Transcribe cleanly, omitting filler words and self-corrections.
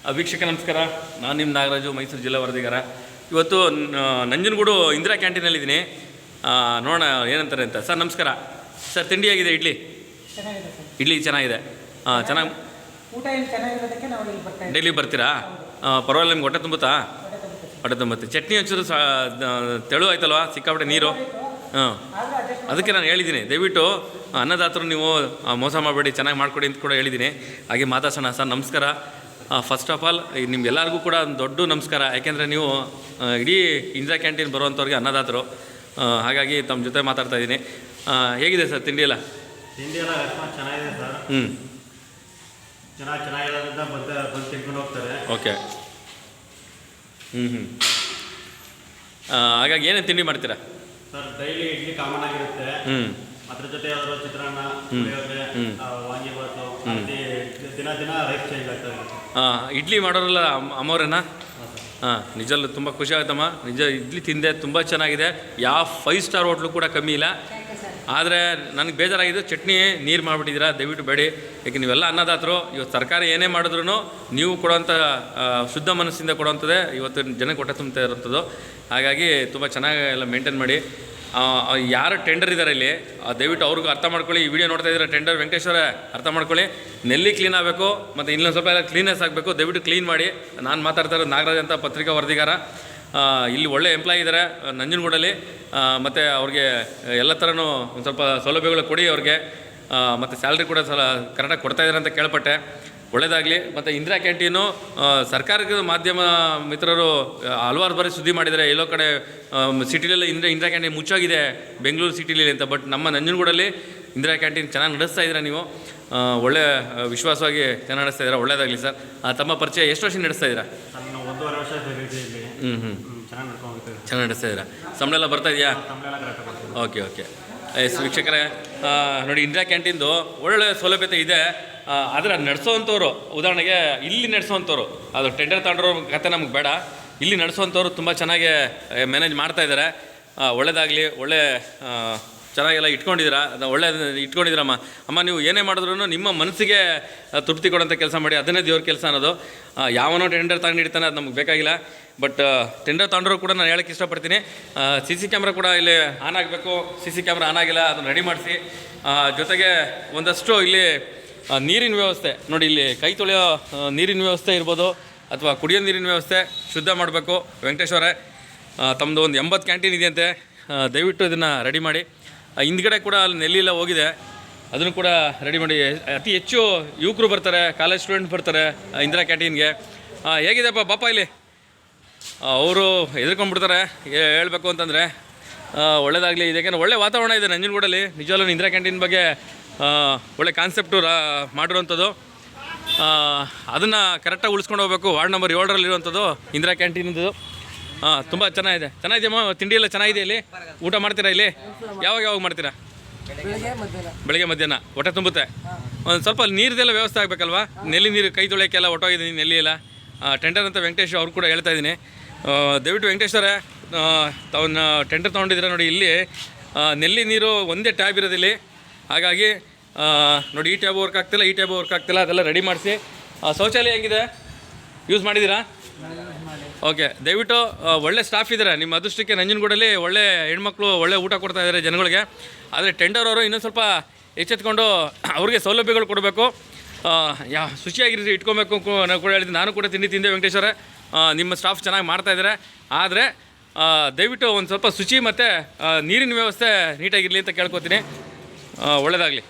ವೀಕ್ಷಕ ನಮಸ್ಕಾರ. ನಾನು ನಿಮ್ಮ ನಾಗರಾಜು, ಮೈಸೂರು ಜಿಲ್ಲಾ ವರದಿಗಾರ. ಇವತ್ತು ನಂಜನಗೂಡು ಇಂದಿರಾ ಕ್ಯಾಂಟೀನಲ್ಲಿದ್ದೀನಿ. ನೋಡೋಣ ಏನಂತಾರೆ ಅಂತ. ಸರ್ ನಮಸ್ಕಾರ. ಸರ್ ತಿಂಡಿ ಆಗಿದೆ? ಇಡ್ಲಿ ಇಡ್ಲಿ ಚೆನ್ನಾಗಿದೆ. ಚೆನ್ನಾಗಿ ಊಟ ಏನು ಚೆನ್ನಾಗಿರೋದಕ್ಕೆ ನಾವು ಇಲ್ಲಿ ಬರ್ತೀವಿ. ಡೈಲಿ ಬರ್ತೀರಾ? ಪರವಾಗಿಲ್ಲ. ನಿಮ್ಗೆ ಹೊಟ್ಟೆ ತುಂಬುತ್ತಾ? ಹೊಟ್ಟೆ ತುಂಬುತ್ತೆ. ಚಟ್ನಿ ಒಂಚೂರು ತೆಳು ಆಯ್ತಲ್ವಾ, ಸಿಕ್ಕಾಪಟ್ಟೆ ನೀರು. ಅದಕ್ಕೆ ನಾನು ಹೇಳಿದ್ದೀನಿ, ದಯವಿಟ್ಟು ಅನ್ನದಾತರು ನೀವು ಮೋಸ ಮಾಡಬೇಡಿ, ಚೆನ್ನಾಗಿ ಮಾಡಿಕೊಡಿ ಅಂತ ಕೂಡ ಹೇಳಿದ್ದೀನಿ. ಹಾಗೆ ಮಾತಾಡ್ಸೋಣ. ಸರ್ ನಮಸ್ಕಾರ. ಫಸ್ಟ್ ಆಫ್ ಆಲ್ ನಿಮ್ಗೆಲ್ಲರಿಗೂ ಕೂಡ ಒಂದು ದೊಡ್ಡ ನಮಸ್ಕಾರ. ಯಾಕೆಂದರೆ ನೀವು ಇಡೀ ಇಂದಿರಾ ಕ್ಯಾಂಟೀನ್ ಬರುವಂಥವ್ರಿಗೆ ಅನ್ನದಾತರು. ಹಾಗಾಗಿ ತಮ್ಮ ಜೊತೆ ಮಾತಾಡ್ತಾ ಇದ್ದೀನಿ. ಹೇಗಿದೆ ಸರ್ ತಿಂಡಿ ಎಲ್ಲ? ತಿಂಡಿ ಎಲ್ಲ ರೆಸ್ಪಾನ್ಸ್ ಚೆನ್ನಾಗಿದೆ ಸರ್. ಚೆನ್ನಾಗಿರೋದ್ರಿಂದ ಬಂದು ತಿನ್ಕೊಂಡು ಹೋಗ್ತಾರೆ. ಓಕೆ. ಹಾಗಾಗಿ ಏನೇನು ತಿಂಡಿ ಮಾಡ್ತೀರಾ ಸರ್? ಡೈಲಿ ಇಡ್ಲಿ ಕಾಮನ್ ಆಗಿರುತ್ತೆ. ಅದ್ರ ಜೊತೆ ಯಾವ್ದಾದ್ರು ಚಿತ್ರಾನ್ನ, ವಾಂಗಿಬಾತು, ದಿನ ರೈಸ್ ಚೇಂಜ್ ಆಗ್ತಾ ಇರುತ್ತೆ. ಇಡ್ಲಿ ಮಾಡೋರಲ್ಲ ಅಮ್ಮವ್ರೇನಾ? ನಿಜಲ್ಲೂ ತುಂಬ ಖುಷಿ ಆಗುತ್ತಮ್ಮ. ನಿಜ ಇಡ್ಲಿ ತಿಂದೆ, ತುಂಬ ಚೆನ್ನಾಗಿದೆ. ಯಾವ 5 ಸ್ಟಾರ್ ಹೋಟ್ಲು ಕೂಡ ಕಮ್ಮಿ ಇಲ್ಲ. ಆದರೆ ನನಗೆ ಬೇಜಾರಾಗಿದ್ದು ಚಟ್ನಿ ನೀರು ಮಾಡಿಬಿಟ್ಟಿದ್ದೀರಾ. ದಯವಿಟ್ಟು ಬೇಡಿ. ಯಾಕೆ ನೀವೆಲ್ಲ ಅನ್ನದಾತರು. ಇವತ್ತು ಸರ್ಕಾರ ಏನೇ ಮಾಡಿದ್ರೂ ನೀವು ಕೊಡುವಂಥ ಶುದ್ಧ ಮನಸ್ಸಿಂದ ಕೊಡುವಂಥದ್ದೇ ಇವತ್ತು ಜನಕ್ಕೆ ಹೊಟ್ಟೆ ತುಂಬ್ತಾ ಇರುವಂಥದ್ದು. ಹಾಗಾಗಿ ತುಂಬ ಚೆನ್ನಾಗಿ ಎಲ್ಲ ಮೇಂಟೈನ್ ಮಾಡಿ. ಯಾರು ಟೆಂಡರ್ ಇದ್ದಾರೆ ಇಲ್ಲಿ, ದಯವಿಟ್ಟು ಅವ್ರಿಗೂ ಅರ್ಥ ಮಾಡ್ಕೊಳ್ಳಿ. ಈ ವಿಡಿಯೋ ನೋಡ್ತಾ ಇದ್ದಾರೆ ಟೆಂಡರ್ ವೆಂಕಟೇಶ್ವರ, ಅರ್ಥ ಮಾಡ್ಕೊಳ್ಳಿ. ನೆಲ್ಲಿ ಕ್ಲೀನ್ ಆಗಬೇಕು, ಮತ್ತು ಇನ್ನೊಂದು ಸ್ವಲ್ಪ ಎಲ್ಲ ಕ್ಲೀನೆಸ್ ಆಗಬೇಕು. ದಯವಿಟ್ಟು ಕ್ಲೀನ್ ಮಾಡಿ. ನಾನು ಮಾತಾಡ್ತಾ ಇರೋದು ನಾಗರಾಜ್ ಅಂತ, ಪತ್ರಿಕಾ ವರದಿಗಾರ. ಇಲ್ಲಿ ಒಳ್ಳೆ ಎಂಪ್ಲಾಯ್ ಇದ್ದಾರೆ ನಂಜನಗೂಡಲ್ಲಿ. ಮತ್ತು ಅವ್ರಿಗೆ ಎಲ್ಲ ಥರನೂ ಒಂದು ಸ್ವಲ್ಪ ಸೌಲಭ್ಯಗಳು ಕೊಡಿ ಅವ್ರಿಗೆ. ಮತ್ತು ಸ್ಯಾಲ್ರಿ ಕೂಡ ಕರೆಕ್ಟಾಗಿ ಕೊಡ್ತಾಯಿದ್ದಾರೆ ಅಂತ ಕೇಳ್ಪಟ್ಟೆ. ಒಳ್ಳೆಯದಾಗಲಿ. ಮತ್ತು ಇಂದಿರಾ ಕ್ಯಾಂಟೀನು ಸರ್ಕಾರದ ಮಾಧ್ಯಮ ಮಿತ್ರರು ಹಲವಾರು ಬಾರಿ ಸುದ್ದಿ ಮಾಡಿದ್ದಾರೆ. ಎಲ್ಲೋ ಕಡೆ ಸಿಟಿಲೆಲ್ಲ ಇಂದಿರಾ ಕ್ಯಾಂಟೀನ್ ಮುಚ್ಚಾಗಿದೆ ಬೆಂಗಳೂರು ಸಿಟಿಲಿ ಅಂತ. ಬಟ್ ನಮ್ಮ ನಂಜನಗೂಡಲ್ಲಿ ಇಂದಿರಾ ಕ್ಯಾಂಟೀನ್ ಚೆನ್ನಾಗಿ ನಡೆಸ್ತಾ ಇದ್ದೀರಾ ನೀವು. ಒಳ್ಳೆ ವಿಶ್ವಾಸವಾಗಿ ಚೆನ್ನಾಗಿ ನಡೆಸ್ತಾ ಇದ್ದೀರಾ. ಒಳ್ಳೆಯದಾಗಲಿ ಸರ್. ತಮ್ಮ ಪರಿಚಯ ಎಷ್ಟು ವರ್ಷ ನಡೆಸ್ತಾ ಇದ್ದೀರಾ? ನಾನು 1.5 ವರ್ಷ ಇಲ್ಲಿ. ಚೆನ್ನಾಗಿ ನಡೆಸ್ತಾ ಇದ್ದೀರಾ. ಸಂಬಳ ಎಲ್ಲ ಬರ್ತಾ ಇದೆಯಾ? ಓಕೆ. ವೀಕ್ಷಕರೇ, ನೋಡಿ ಇಂದಿರಾ ಕ್ಯಾಂಟೀನ್ದು ಒಳ್ಳೆ ಸೌಲಭ್ಯತೆ ಇದೆ. ಆದರೆ ನಡೆಸೋವಂಥವ್ರು, ಉದಾಹರಣೆಗೆ ಇಲ್ಲಿ ನಡೆಸೋವಂಥವ್ರು, ಅದು ಟೆಂಡರ್ ತಗೊಂಡ್ರೋ ಕತೆ ನಮ್ಗೆ ಬೇಡ. ಇಲ್ಲಿ ನಡೆಸೋವಂಥವ್ರು ತುಂಬ ಚೆನ್ನಾಗಿ ಮ್ಯಾನೇಜ್ ಮಾಡ್ತಾಯಿದ್ದಾರೆ. ಒಳ್ಳೆಯದಾಗಲಿ. ಒಳ್ಳೆ ಚೆನ್ನಾಗೆಲ್ಲ ಇಟ್ಕೊಂಡಿದ್ದೀರಾ. ಒಳ್ಳೆ ಇಟ್ಕೊಂಡಿದ್ದೀರಮ್ಮ. ನೀವು ಏನೇ ಮಾಡಿದ್ರೂ ನಿಮ್ಮ ಮನಸ್ಸಿಗೆ ತೃಪ್ತಿ ಕೊಡೋಂಥ ಕೆಲಸ ಮಾಡಿ. ಅದನ್ನೇ ದೇವ್ರ ಕೆಲಸ ಅನ್ನೋದು. ಯಾವನೋ ಟೆಂಡರ್ ತಗೊಂಡಿರ್ತಾನೆ, ಅದು ನಮ್ಗೆ ಬೇಕಾಗಿಲ್ಲ. ಬಟ್ ಟೆಂಡರ್ ತಗೊಂಡ್ರೂ ಕೂಡ ನಾನು ಹೇಳೋಕ್ಕೆ ಇಷ್ಟಪಡ್ತೀನಿ, CC ಕ್ಯಾಮ್ರಾ ಕೂಡ ಇಲ್ಲಿ ಆನ್ ಆಗಬೇಕು. CC ಕ್ಯಾಮ್ರಾ ಆನ್ ಆಗಿಲ್ಲ, ಅದನ್ನು ರೆಡಿ ಮಾಡಿಸಿ. ಜೊತೆಗೆ ಒಂದಷ್ಟು ಇಲ್ಲಿ ನೀರಿನ ವ್ಯವಸ್ಥೆ ನೋಡಿ, ಇಲ್ಲಿ ಕೈ ತೊಳೆಯೋ ನೀರಿನ ವ್ಯವಸ್ಥೆ ಇರ್ಬೋದು, ಅಥವಾ ಕುಡಿಯೋ ನೀರಿನ ವ್ಯವಸ್ಥೆ ಶುದ್ಧ ಮಾಡಬೇಕು. ವೆಂಕಟೇಶ್ವರೇ, ತಮ್ಮದು ಒಂದು 80 ಕ್ಯಾಂಟೀನ್ ಇದೆಯಂತೆ. ದಯವಿಟ್ಟು ಇದನ್ನು ರೆಡಿ ಮಾಡಿ. ಹಿಂದ್ಗಡೆ ಕೂಡ ಅಲ್ಲಿ ನೆಲ್ಲಿಲ್ಲ ಹೋಗಿದೆ, ಅದನ್ನು ಕೂಡ ರೆಡಿ ಮಾಡಿ. ಅತಿ ಹೆಚ್ಚು ಯುವಕರು ಬರ್ತಾರೆ, ಕಾಲೇಜ್ ಸ್ಟೂಡೆಂಟ್ ಬರ್ತಾರೆ ಇಂದಿರಾ ಕ್ಯಾಂಟೀನ್ಗೆ. ಹೇಗಿದೆಪ್ಪ ಬಾಪ ಇಲ್ಲಿ? ಅವರು ಹೆದರ್ಕೊಂಡ್ಬಿಡ್ತಾರೆ ಹೇಳಬೇಕು ಅಂತಂದರೆ. ಒಳ್ಳೆಯದಾಗಲಿ. ಇದಕ್ಕೆ ಒಳ್ಳೆ ವಾತಾವರಣ ಇದೆ ನಂಜನಗೂಡಲ್ಲಿ. ನಿಜವಾಗ್ಲೂ ಇಂದಿರಾ ಕ್ಯಾಂಟೀನ್ ಬಗ್ಗೆ ಒಳ್ಳೆ ಕಾನ್ಸೆಪ್ಟು ಮಾಡಿರುವಂಥದ್ದು. ಅದನ್ನು ಕರೆಕ್ಟಾಗಿ ಉಳಿಸ್ಕೊಂಡು ಹೋಗಬೇಕು. ವಾರ್ಡ್ ನಂಬರ್ 7ರಲ್ಲಿರುವಂಥದ್ದು ಇಂದಿರಾ ಕ್ಯಾಂಟೀನ್ದು. ತುಂಬ ಚೆನ್ನಾಗಿದೆಯಮ್ಮ. ತಿಂಡಿ ಎಲ್ಲ ಚೆನ್ನಾಗಿದೆ. ಇಲ್ಲಿ ಊಟ ಮಾಡ್ತೀರಾ? ಇಲ್ಲಿ ಯಾವಾಗ ಮಾಡ್ತೀರಾ? ಬೆಳಗ್ಗೆ ಮಧ್ಯಾಹ್ನ. ಹೊಟ್ಟೆ ತುಂಬುತ್ತೆ. ಒಂದು ಸ್ವಲ್ಪ ನೀರಿದೆಲ್ಲ ವ್ಯವಸ್ಥೆ ಆಗಬೇಕಲ್ವಾ? ನೆಲ್ಲಿ ನೀರು ಕೈ ತೊಳೆಯೋಕ್ಕೆಲ್ಲ ಹೊಟ್ಟೋಗಿದ್ದೀನಿ, ನೆಲ್ಲಿ ಎಲ್ಲ. ಟೆಂಡರ್ ಅಂತ ವೆಂಕಟೇಶ್ ಅವ್ರು ಕೂಡ ಹೇಳ್ತಾ ಇದ್ದೀನಿ. ದಯವಿಟ್ಟು ವೆಂಕಟೇಶ್ವರೇ, ತಾವನ್ನ ಟೆಂಡರ್ ತೊಗೊಂಡಿದ್ದೀರಾ ನೋಡಿ. ಇಲ್ಲಿ ನೆಲ್ಲಿ ನೀರು ಒಂದೇ ಟ್ಯಾಬ್ ಇರೋದಿಲ್ಲಿ. ಹಾಗಾಗಿ ನೋಡಿ, ಈ ಟ್ಯಾಬ್ ವರ್ಕ್ ಆಗ್ತಿಲ್ಲ, ಈ ಟ್ಯಾಬ್ ವರ್ಕ್ ಆಗ್ತಿಲ್ಲ. ಅದೆಲ್ಲ ರೆಡಿ ಮಾಡಿಸಿ. ಶೌಚಾಲಯ ಹೆಂಗಿದೆ? ಯೂಸ್ ಮಾಡಿದ್ದೀರಾ? ಓಕೆ. ದಯವಿಟ್ಟು ಒಳ್ಳೆ ಸ್ಟಾಫ್ ಇದ್ದಾರೆ. ನಿಮ್ಮ ಅದೃಷ್ಟಕ್ಕೆ ನಂಜನಗೂಡಲ್ಲಿ ಒಳ್ಳೆ ಹೆಣ್ಮಕ್ಳು ಒಳ್ಳೆ ಊಟ ಕೊಡ್ತಾ ಇದ್ದಾರೆ ಜನಗಳಿಗೆ. ಆದರೆ ಟೆಂಡರ್ ಅವರು ಇನ್ನೊಂದು ಸ್ವಲ್ಪ ಎಚ್ಚೆತ್ಕೊಂಡು ಅವ್ರಿಗೆ ಸೌಲಭ್ಯಗಳು ಕೊಡಬೇಕು. ಶುಚಿಯಾಗಿ ಇಟ್ಕೊಬೇಕು ಕೂಡ ಹೇಳಿದ್ದೀನಿ. ನಾನು ಕೂಡ ತಿಂಡಿ ತಿಂದೆ ವೆಂಕಟೇಶ್ವರ. ನಿಮ್ಮ ಸ್ಟಾಫ್ ಚೆನ್ನಾಗಿ ಮಾಡ್ತಾಯಿದ್ದಾರೆ. ಆದರೆ ದಯವಿಟ್ಟು ಒಂದು ಸ್ವಲ್ಪ ಶುಚಿ ಮತ್ತು ನೀರಿನ ವ್ಯವಸ್ಥೆ ನೀಟಾಗಿರಲಿ ಅಂತ ಕೇಳ್ಕೊತೀನಿ. ಒಳ್ಳೆಯದಾಗಲಿ.